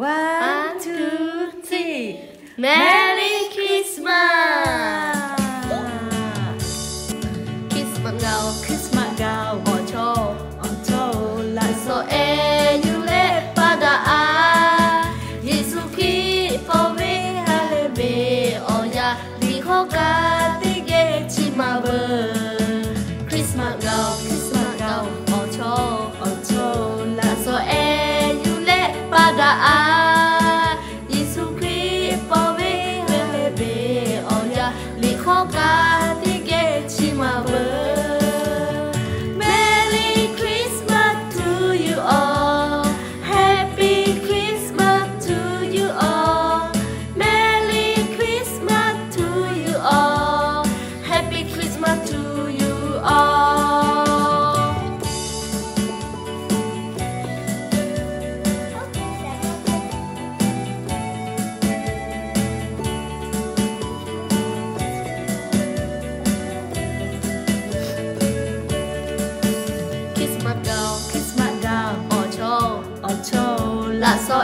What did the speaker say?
One, two, three. Merry Christmas. Christmas gạo bỏ cho lại so you let pada a Giêsu Christ for we halebe oya li hoka tige chimaba Christmas gạo bỏ cho lại so you let pada a Giêsu Christ for we halebe oya li hoka tige chimaba Christmas gạo bỏ cho là so